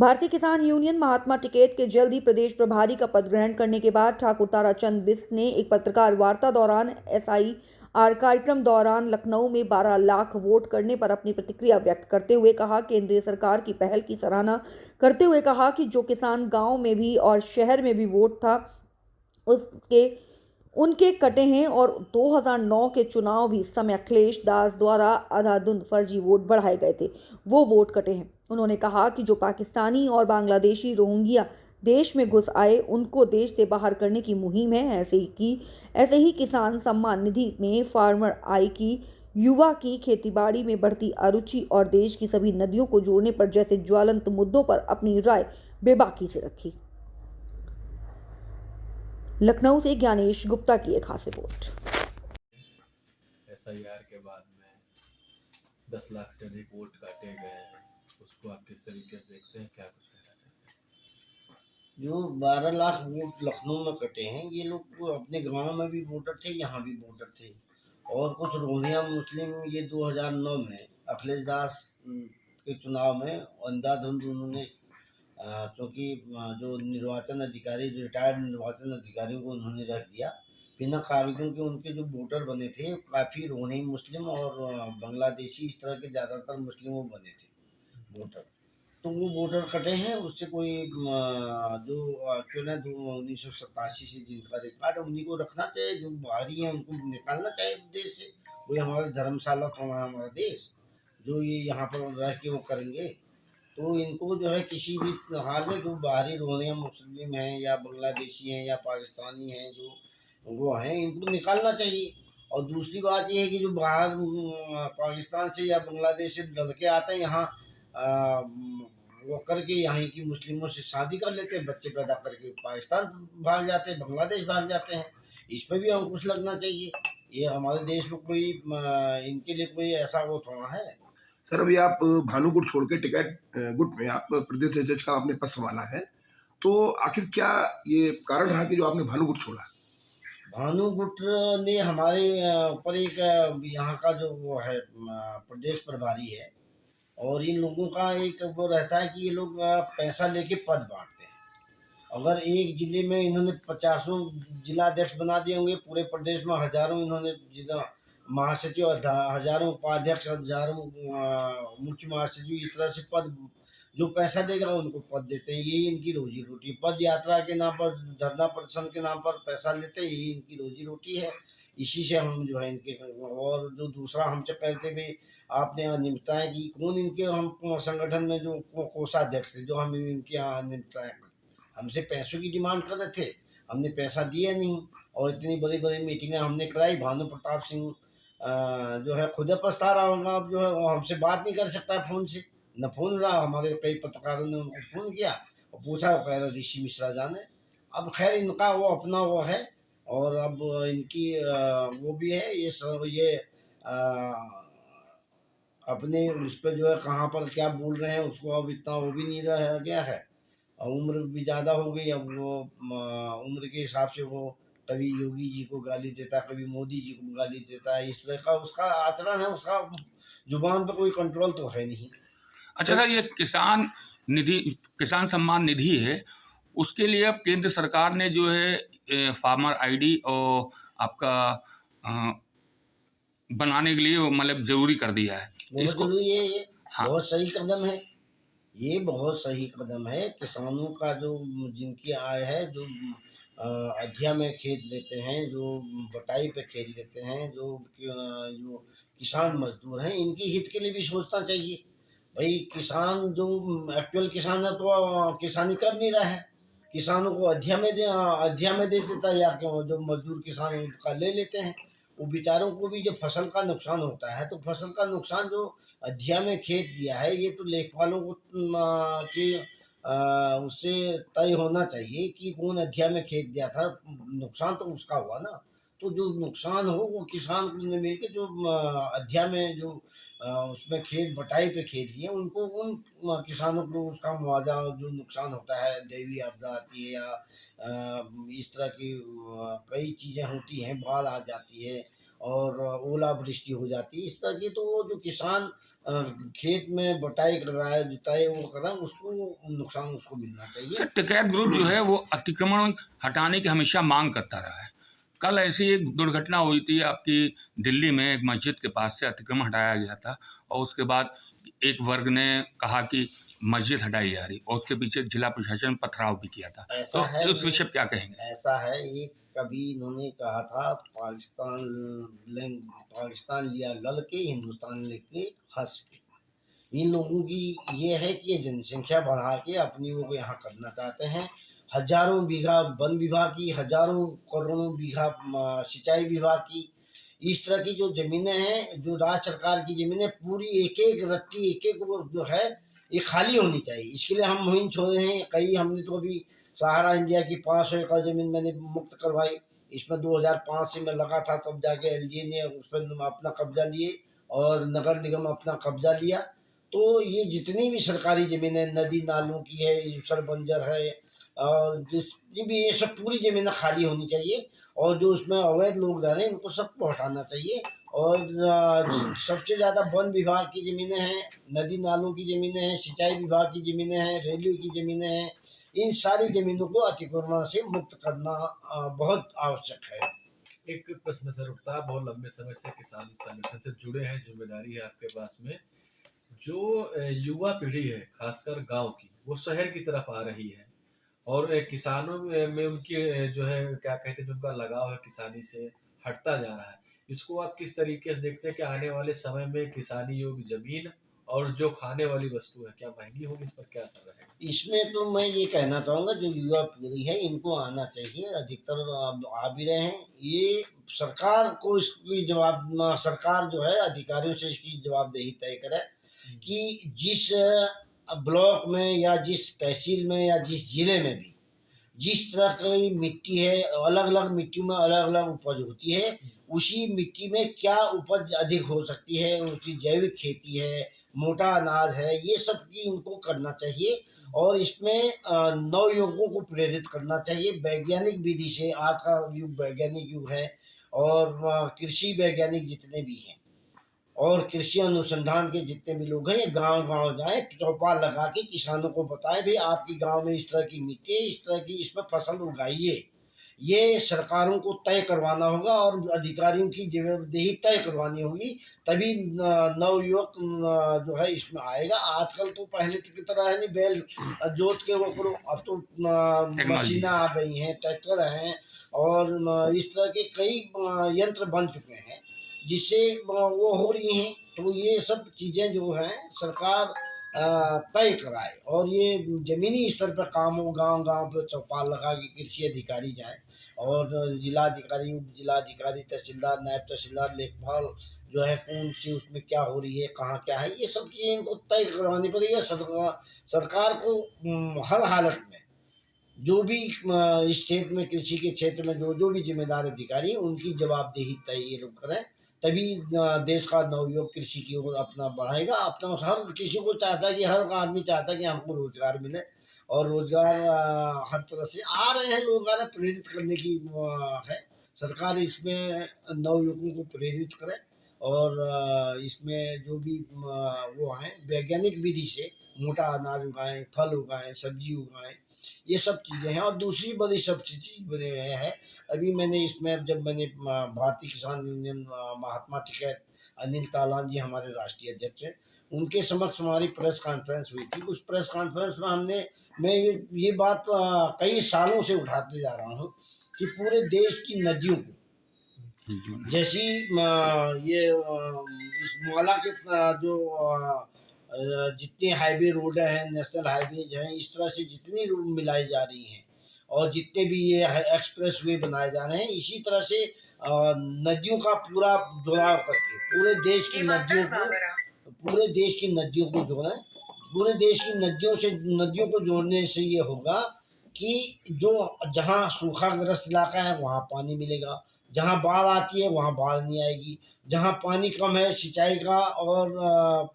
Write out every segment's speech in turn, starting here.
भारतीय किसान यूनियन महात्मा टिकैत के जल्द ही प्रदेश प्रभारी का पद ग्रहण करने के बाद ठाकुर ताराचंद बिस्त ने एक पत्रकार वार्ता दौरान एसआईआर कार्यक्रम दौरान लखनऊ में 12 लाख वोट करने पर अपनी प्रतिक्रिया व्यक्त करते हुए कहा, केंद्रीय सरकार की पहल की सराहना करते हुए कहा कि जो किसान गांव में भी और शहर में भी वोट था उसके उनके कटे हैं और 2009 के चुनाव भी समय अखिलेश दास द्वारा अंधाधुंध फर्जी वोट बढ़ाए गए थे, वो वोट कटे हैं। उन्होंने कहा कि जो पाकिस्तानी और बांग्लादेशी रोहिंग्या देश में घुस आए उनको देश से बाहर करने की मुहिम है। ऐसे ही किसान सम्मान निधि में फार्मर आई की युवा की खेतीबाड़ी में बढ़ती अरुचि और देश की सभी नदियों को जोड़ने पर जैसे ज्वलंत मुद्दों पर अपनी राय बेबाकी से रखी। लखनऊ से ज्ञानेश गुप्ता की एक खास रिपोर्ट। एसआईआर के बाद में 10 लाख से अधिक वोट काटे गए हैं, उसको आप किस तरीके से देखते हैं, क्या कुछ कहना चाहते हैं? जो 12 लाख वोट लखनऊ में कटे हैं, ये लोग अपने गांव में भी वोटर थे, यहाँ भी वोटर थे। और कुछ रोहिंग्या मुस्लिम ये 2009 में अखिलेश दास के चुनाव में अंधाधुंध उन्होंने क्योंकि जो निर्वाचन अधिकारी रिटायर्ड निर्वाचन अधिकारियों को उन्होंने रख दिया बिना कागजों के। उनके जो वोटर बने थे काफ़ी रोहिंग्या मुस्लिम और बांग्लादेशी इस तरह के ज़्यादातर मुस्लिम वो बने थे वोटर। तो वो वोटर कटे हैं, उससे कोई जो एक्चुअल है 1987 से जिनका रिकॉर्ड है उन्हीं को रखना चाहिए। जो बाहरी हैं उनको निकालना चाहिए देश से। कोई हमारा धर्मशाला थोड़ा हमारा देश जो ये यहाँ पर रह के वो करेंगे। तो इनको जो है किसी भी हाल में जो बाहरी रोहिंग्या मुस्लिम हैं या बांग्लादेशी हैं या पाकिस्तानी हैं जो वो हैं, इनको निकालना चाहिए। और दूसरी बात ये है कि जो बाहर पाकिस्तान से या बांग्लादेश से लड़के आते हैं यहाँ वो करके यहाँ की मुस्लिमों से शादी कर लेते हैं, बच्चे पैदा करके पाकिस्तान भाग जाते हैं, बांग्लादेश भाग जाते हैं। इस पर भी अंकुश लगना चाहिए। ये हमारे देश में कोई इनके लिए कोई ऐसा वो थोड़ा है। सर, अभी आप भानुगुट छोड़ के टिकैत गुट में आप प्रदेश अध्यक्ष का आपने पद संभाला है, तो आखिर क्या ये कारण रहा कि जो आपने भानुगुट छोड़ा? भानुगुट ने हमारे ऊपर एक यहाँ का जो वो है प्रदेश प्रभारी है, और इन लोगों का एक वो रहता है कि ये लोग पैसा लेके पद बांटते हैं। अगर एक जिले में इन्होंने 50 जिला अध्यक्ष बना दिए होंगे, पूरे प्रदेश में हजारों इन्होंने जिला महासचिव, हजारों उपाध्यक्ष, हजारों मुख्य महासचिव, इस तरह से पद जो पैसा देगा उनको पद देते हैं। यही इनकी रोजी रोटी। पद यात्रा के नाम पर, धरना प्रदर्शन के नाम पर पैसा लेते हैं, यही इनकी रोजी रोटी है। इसी से हम जो है इनके। और जो दूसरा हमसे कहते भी आपने अनियमितताएं की, कौन इनके हम संगठन में जो कोषाध्यक्ष थे जो हम इनके यहाँ अनियमितताएं हमसे पैसों की डिमांड कर रहे थे, हमने पैसा दिया नहीं। और इतनी बड़ी बड़ी मीटिंगें हमने कराई। भानु प्रताप सिंह जो है खुद पछता रहा होगा, अब जो है वो हमसे बात नहीं कर सकता है फ़ोन से, न फ़ोन रहा। हमारे कई पत्रकारों ने उनको फ़ोन किया और पूछा, वो कह रहे ऋषि मिश्रा जाने। अब खैर इनका वो अपना वो है, और अब इनकी वो भी है ये सब ये अपने उस पर जो है कहाँ पर क्या बोल रहे हैं उसको अब इतना वो भी नहीं रह गया है। और उम्र भी ज़्यादा हो गई। अब वो उम्र के हिसाब से वो कभी योगी जी को गाली देता है, कभी मोदी जी को गाली देता है। इस तरह का उसका आचरण है, उसका जुबान पर कोई कंट्रोल तो है नहीं। अच्छा सर, ये किसान सम्मान निधि है, उसके लिए अब केंद्र सरकार ने जो है फार्मर आईडी और आपका बनाने के लिए मतलब जरूरी कर दिया है। बहुत जरूरी है ये। हाँ। बहुत सही कदम है ये, बहुत सही कदम है। किसानों का जो जिनकी आय है, जो अधिया में खेत लेते हैं, जो बटाई पे खेत लेते हैं, जो किसान मजदूर हैं, इनकी हित के लिए भी सोचना चाहिए। भाई किसान जो एक्चुअल किसान है तो किसानी कर नहीं रहा है, किसानों को अधिया में दे देता है, या जो मजदूर किसान उनका ले लेते हैं। वो बेचारों को भी जब फसल का नुकसान होता है तो फसल का नुकसान जो अधिया में खेत दिया है, ये तो लेखपालों को कि उससे तय होना चाहिए कि कौन अधिया में खेत दिया था। नुकसान तो उसका हुआ ना। तो जो नुकसान हो वो किसान ने मिल के जो अधिया में जो उसमें खेत बटाई पे खेत लिए उनको, उन किसानों को उसका मुआवजा जो नुकसान होता है, दैवीय आपदा आती है या इस तरह की कई चीज़ें होती हैं, बाढ़ आ जाती है और ओलावृष्टि हो जाती है। इस तरह की तो वो जो किसान खेत में बटाई कर रहा है, जुताई वो कर रहा है, उसको नुकसान उसको मिलना सर चाहिए। टिकैत ग्रुप जो है वो अतिक्रमण हटाने की हमेशा मांग करता रहा है। कल ऐसी एक दुर्घटना हुई थी आपकी दिल्ली में, एक मस्जिद के पास से अतिक्रमण हटाया गया था और उसके बाद एक वर्ग ने कहा कि मस्जिद हटाई जा रही और उसके पीछे जिला प्रशासन ने पथराव भी किया था। ऐसा है, तो उस विषय पर क्या कहेंगे? ऐसा है, ये कभी इन्होंने कहा था पाकिस्तान लिया लड़ के, हिंदुस्तान लेके हंस के। इन लोगों की ये है कि ये जनसंख्या बढ़ा के अपनी वो यहाँ करना चाहते हैं। हजारों बीघा वन विभाग की, हजारों करोड़ों बीघा सिंचाई विभाग की, इस तरह की जो जमीनें हैं, जो राज्य सरकार की जमीनें, पूरी एक एक रत्ती एक एक वो जो है ये खाली होनी चाहिए। इसके लिए हम मुहिम छोड़े हैं कई। हमने तो अभी सहारा इंडिया की 500 एकड़ जमीन मैंने मुक्त करवाई। इसमें 2005 से मैं लगा था, तब जाके एलजी ने उस पर अपना कब्जा लिए और नगर निगम अपना कब्जा लिया। तो ये जितनी भी सरकारी ज़मीनें, नदी नालों की है, सर बंजर है, और जितनी भी ये सब पूरी ज़मीनें खाली होनी चाहिए। और जो उसमें अवैध लोग रह रहे हैं इनको सबको हटाना चाहिए। और सबसे ज़्यादा वन विभाग की ज़मीनें हैं, नदी नालों की ज़मीनें हैं, सिंचाई विभाग की ज़मीनें हैं, रेलवे की ज़मीनें हैं। इन सारी ज़मीनों को अतिक्रमण से मुक्त करना बहुत आवश्यक है। एक प्रश्न सर उठता है, बहुत लंबे समय से किसान संगठन से जुड़े हैं, जिम्मेदारी है आपके पास में। जो युवा पीढ़ी है खासकर गांव की, वो शहर की तरफ आ रही है और किसानों में उनकी जो है क्या कहते हैं, जो उनका लगाव है किसानी से हटता जा रहा है। इसको आप किस तरीके से देखते हैं कि आने वाले समय में किसानी योग्य जमीन और जो खाने वाली वस्तु है क्या महंगी होगी? इस पर क्या असर रहेगा? इसमें तो मैं ये कहना चाहूँगा, जो युवा पीढ़ी है इनको आना चाहिए। अधिकतर आ भी रहे हैं। ये सरकार को इसकी सरकार जो है अधिकारियों से इसकी जवाबदेही तय करे कि जिस ब्लॉक में या जिस तहसील में या जिस जिले में भी जिस तरह की मिट्टी है, अलग अलग मिट्टियों में अलग अलग उपज होती है, उसी मिट्टी में क्या उपज अधिक हो सकती है, उसकी जैविक खेती है, मोटा अनाज है, ये सब की उनको करना चाहिए। और इसमें नवयुवकों को प्रेरित करना चाहिए वैज्ञानिक विधि से। आज का युग वैज्ञानिक युग है और कृषि वैज्ञानिक जितने भी हैं और कृषि अनुसंधान के जितने भी लोग हैं, ये गांव गांव जाए, चौपाल लगा के किसानों को बताएं, भाई आपकी गांव में इस तरह की मिट्टी है, इस तरह की इसमें फसल उगाइए। ये सरकारों को तय करवाना होगा और अधिकारियों की जवाबदेही तय करवानी होगी, तभी नवयुवक जो है इसमें आएगा। आजकल तो पहले की तरह है नहीं, बैल जोत के वो करो, अब तो मशीनें आ गई हैं, ट्रैक्टर हैं और इस तरह के कई यंत्र बन चुके हैं जिससे वो हो रही हैं। तो ये सब चीज़ें जो हैं सरकार तय कराए और ये ज़मीनी स्तर पर काम हो। गांव गांव पे चौपाल लगा के कृषि अधिकारी जाए और जिलाधिकारी, उप जिलाधिकारी, तहसीलदार, नायब तहसीलदार, लेखपाल जो है कौन सी उसमें क्या हो रही है, कहाँ क्या है, ये सब चीज़ें इनको तय करवानी पड़ेगी। सरकार को हर हालत में जो भी इस क्षेत्र में, कृषि के क्षेत्र में जो भी जिम्मेदार अधिकारी हैं उनकी जवाबदेही तय ये लोग करें, तभी देश का नवयुवक कृषि की ओर अपना बढ़ाएगा। अपना हर किसी को चाहता है कि हर आदमी चाहता है कि हमको रोजगार मिले और रोजगार हर तरह से आ रहे हैं लोग, आ रहे, प्रेरित करने की है। सरकार इसमें नवयुवकों को प्रेरित करे और इसमें जो भी वो हैं वैज्ञानिक विधि से मोटा अनाज उगाएं, फल उगाएं, सब्जी उगाएं, ये सब चीज़ें हैं। और दूसरी बड़ी सबसे चीज़ बने है, अभी मैंने इसमें जब मैंने भारतीय किसान यूनियन महात्मा टिकैत अनिल तालान जी हमारे राष्ट्रीय अध्यक्ष हैं, उनके समक्ष हमारी प्रेस कॉन्फ्रेंस हुई थी। उस प्रेस कॉन्फ्रेंस में मैं ये बात कई सालों से उठाते जा रहा हूँ कि पूरे देश की नदियों को, जैसी ये इस माला के जो जितनी हाईवे रोड हैं, नेशनल हाईवेज हैं, इस तरह से जितनी रोड मिलाई जा रही हैं और जितने भी ये एक्सप्रेस वे बनाए जा रहे हैं, इसी तरह से नदियों का पूरा जुड़ाव करके पूरे देश की नदियों को जोड़ें। पूरे देश की नदियों को जोड़ने से ये होगा कि जो जहाँ सूखाग्रस्त इलाका है वहाँ पानी मिलेगा, जहाँ बाढ़ आती है वहाँ बाढ़ नहीं आएगी। जहाँ पानी कम है, सिंचाई का और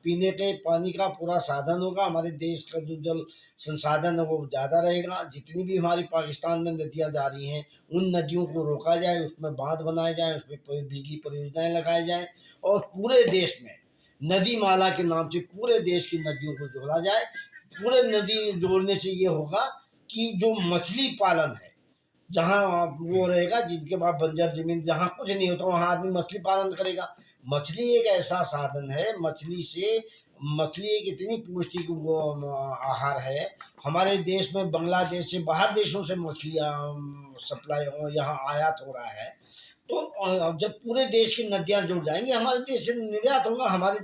पीने के पानी का पूरा साधन होगा। हमारे देश का जो जल संसाधन है वो ज़्यादा रहेगा। जितनी भी हमारी पाकिस्तान में नदियाँ जा रही हैं, उन नदियों को रोका जाए, उसमें बांध बनाए जाएँ, उसमें बिजली परियोजनाएँ लगाई जाएँ और पूरे देश में नदी माला के नाम से पूरे देश की नदियों को जोड़ा जाए। पूरे नदी जोड़ने से ये होगा कि जो मछली पालन है, जहाँ वो रहेगा, जिनके पास बंजर जमीन, जहाँ कुछ नहीं होता, वहाँ आदमी मछली पालन करेगा। मछली एक ऐसा साधन है, मछली एक इतनी पौष्टिक वो आहार है। हमारे देश में बांग्लादेश से, बाहर देशों से मछलियाँ सप्लाई यहाँ आयात हो रहा है। तो अब जब पूरे देश की नदियाँ जुड़ जाएंगी, हमारे देश से निर्यात होगा, हमारे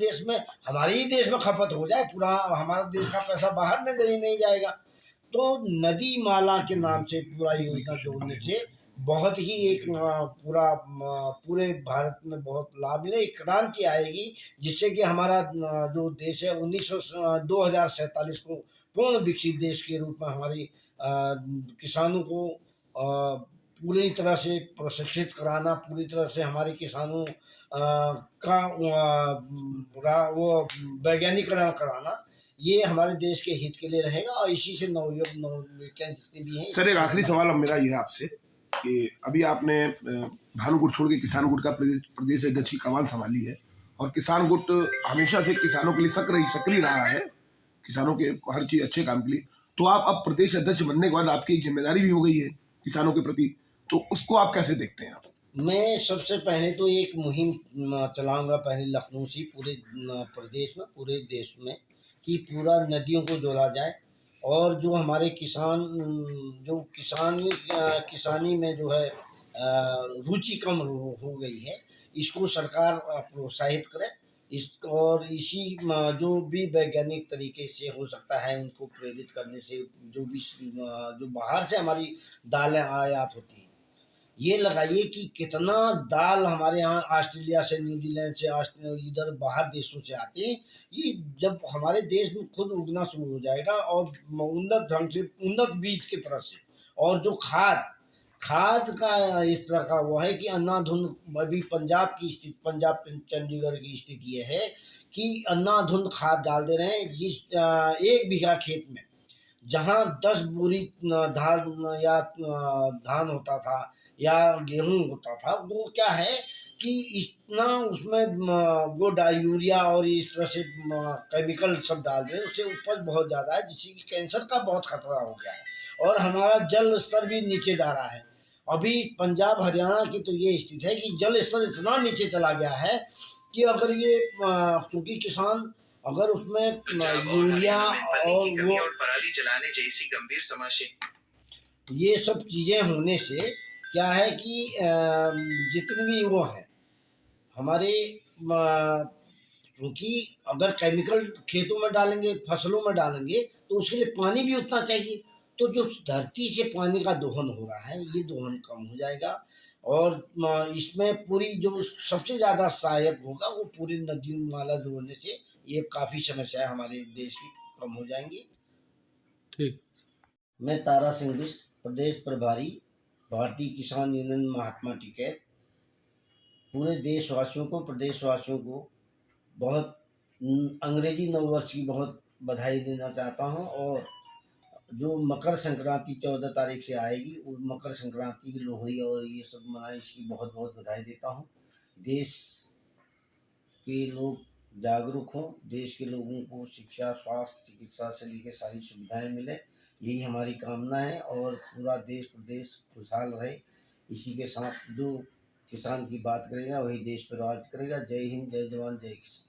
ही देश में खपत हो जाए, पूरा हमारा देश का पैसा बाहर नहीं जाएगा। तो नदी माला के नाम से पूरा योजना जोड़ने से बहुत ही एक पूरे भारत में बहुत लाभ मिले, एक क्रांति आएगी, जिससे कि हमारा जो देश है 2047 को पूर्ण विकसित देश के रूप में हमारी किसानों को पूरी तरह से प्रशिक्षित कराना, पूरी तरह से हमारे किसानों का वो वैज्ञानिकरण कराना, ये हमारे देश के हित के लिए रहेगा। और इसी से नवविज्ञान जितने भी हैं। सर, एक आखिरी सवाल अब मेरा ये है आपसे कि अभी आपने भानु गुट छोड़ के किसान गुट का प्रदेश अध्यक्ष की कमान संभाली है और किसान गुट हमेशा से किसानों के लिए सक्रिय रहा है, किसानों के हर चीज अच्छे काम के लिए। तो आप अब प्रदेश अध्यक्ष बनने के बाद आपकी एक जिम्मेदारी भी हो गई है किसानों के प्रति, तो उसको आप कैसे देखते हैं आप? मैं सबसे पहले तो एक मुहिम चलाऊंगा, पहले लखनऊ से पूरे प्रदेश में, पूरे देश में, कि पूरा नदियों को जोड़ा जाए और जो हमारे किसान जो किसानी में जो है रुचि कम हो गई है, इसको सरकार प्रोत्साहित करे। और इसी जो भी वैज्ञानिक तरीके से हो सकता है उनको प्रेरित करने से, जो बाहर से हमारी दालें आयात होती हैं, ये लगाइए कि कितना दाल हमारे यहाँ ऑस्ट्रेलिया से, न्यूजीलैंड से, इधर बाहर देशों से आते हैं। ये जब हमारे देश में खुद उगना शुरू हो जाएगा और उन्नत ढंग से, उन्नत बीज की तरह से, और जो खाद का इस तरह का वो है कि अंधाधुंध, अभी पंजाब चंडीगढ़ की स्थिति ये है कि अंधाधुंध खाद डाल दे रहे हैं। जिस 1 बीघा खेत में जहाँ 10 बोरी धान होता था या गेहूं होता था, वो क्या है कि इतना उसमें वो यूरिया और इस तरह से केमिकल सब डाल रहे हैं, उससे उपज बहुत ज़्यादा है, जिससे कि कैंसर का बहुत खतरा हो गया है और हमारा जल स्तर भी नीचे जा रहा है। अभी पंजाब हरियाणा की तो ये स्थिति है कि जल स्तर इतना नीचे चला गया है कि अगर ये क्योंकि किसान अगर उसमें यूरिया और वो पराली जलाने जैसी गंभीर समस्या, ये सब चीज़ें होने से क्या है कि जितने भी वो हैं हमारे, क्योंकि अगर केमिकल खेतों में डालेंगे, फसलों में डालेंगे, तो उसके लिए पानी भी उतना चाहिए। तो जो धरती से पानी का दोहन हो रहा है, ये दोहन कम हो जाएगा और इसमें पूरी जो सबसे ज़्यादा सहायक होगा वो पूरी नदियों नाला जोड़ने से ये काफ़ी समस्याएं हमारे देश की कम हो जाएंगी। ठीक। मैं तारा सिंह बिष्ट, प्रदेश प्रभारी, भारतीय किसान यूनियन महात्मा टिकैत, पूरे देशवासियों को, प्रदेशवासियों को बहुत अंग्रेजी नववर्ष की बहुत बधाई देना चाहता हूं। और जो मकर संक्रांति 14 तारीख से आएगी, उस मकर संक्रांति की लोहड़ी और ये सब मनाए, इसकी बहुत बहुत बधाई देता हूं। देश के लोग जागरूक हों, देश के लोगों को शिक्षा, स्वास्थ्य, चिकित्सा से लेकर सारी सुविधाएं मिले, यही हमारी कामना है और पूरा देश प्रदेश खुशहाल रहे। इसी के साथ जो किसान की बात करेगा वही देश पर राज करेगा। जय हिंद, जय जवान, जय किसान।